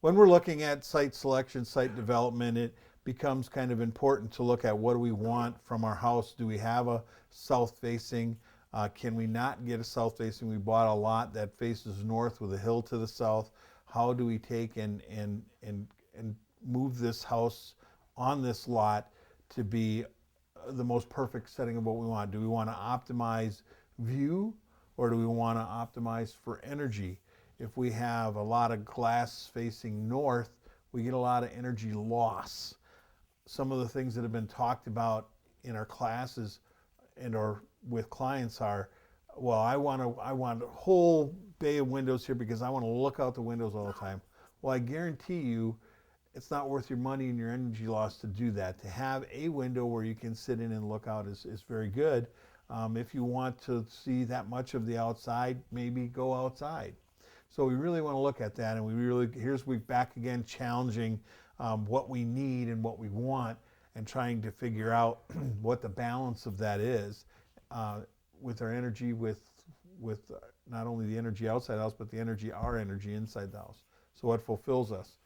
When we're looking at site selection, site development, it becomes kind of important to look at what do we want from our house. Do we have a south facing? Can we not get a south facing? We bought a lot that faces north with a hill to the south. How do we take and move this house on this lot to be the most perfect setting of what we want? Do we want to optimize view, or do we want to optimize for energy? If we have a lot of glass facing north, we get a lot of energy loss. Some of the things that have been talked about in our classes and or with clients are, well, I want a whole bay of windows here because I want to look out the windows all the time. Well, I guarantee you it's not worth your money and your energy loss to do that. To have a window where you can sit in and look out is very good. If you want to see that much of the outside, maybe go outside. So we really want to look at that, and we're back again challenging what we need and what we want, and trying to figure out what the balance of that is with our energy, with not only the energy outside the house, but our energy inside the house. So what fulfills us?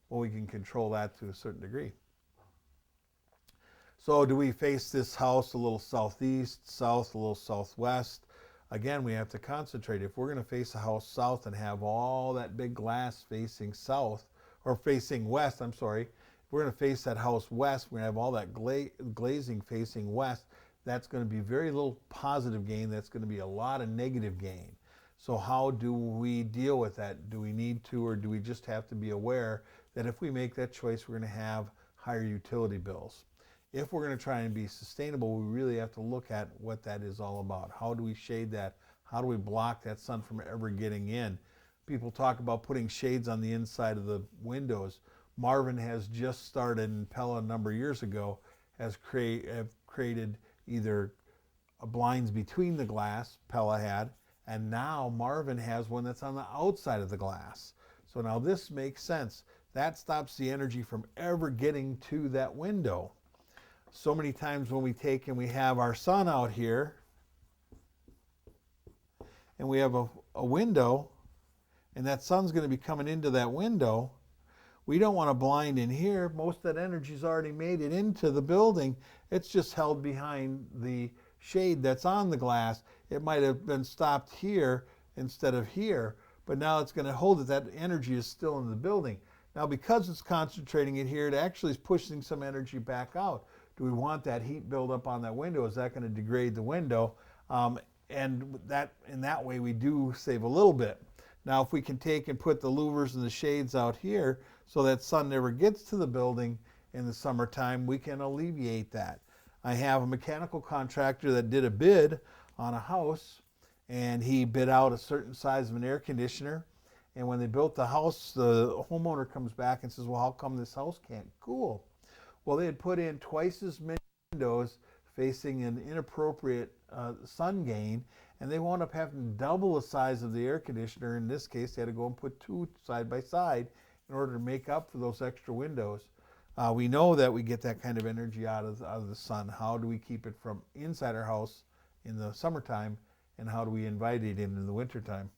Well, we can control that to a certain degree. So do we face this house a little southeast, south, a little southwest? Again, we have to concentrate. If we're going to face a house south and have all that big glass facing south, or facing west, I'm sorry, if we're going to face that house west, we're going to have all that glazing facing west. That's going to be very little positive gain. That's going to be a lot of negative gain. So how do we deal with that? Do we need to, or do we just have to be aware that if we make that choice, we're going to have higher utility bills? If we're going to try and be sustainable, we really have to look at what that is all about. How do we shade that? How do we block that sun from ever getting in? People talk about putting shades on the inside of the windows. Marvin has just started, and Pella a number of years ago have created either blinds between the glass, Pella had, and now Marvin has one that's on the outside of the glass. So now this makes sense. That stops the energy from ever getting to that window. So many times when we take and we have our sun out here, and we have a window, and that sun's going to be coming into that window, we don't want to blind in here. Most of that energy's already made it into the building. It's just held behind the shade that's on the glass. It might have been stopped here instead of here, but now it's going to hold it. That energy is still in the building. Now, because it's concentrating it here, it actually is pushing some energy back out. Do we want that heat buildup on that window? Is that going to degrade the window? And that in that way, we do save a little bit. Now, if we can take and put the louvers and the shades out here so that sun never gets to the building in the summertime, we can alleviate that. I have a mechanical contractor that did a bid on a house, and he bid out a certain size of an air conditioner. And when they built the house, the homeowner comes back and says, well, how come this house can't cool? Well, they had put in twice as many windows facing an inappropriate sun gain, and they wound up having to double the size of the air conditioner. In this case, they had to go and put two side by side in order to make up for those extra windows. We know that we get that kind of energy out of the sun. How do we keep it from inside our house in the summertime, and how do we invite it in the wintertime?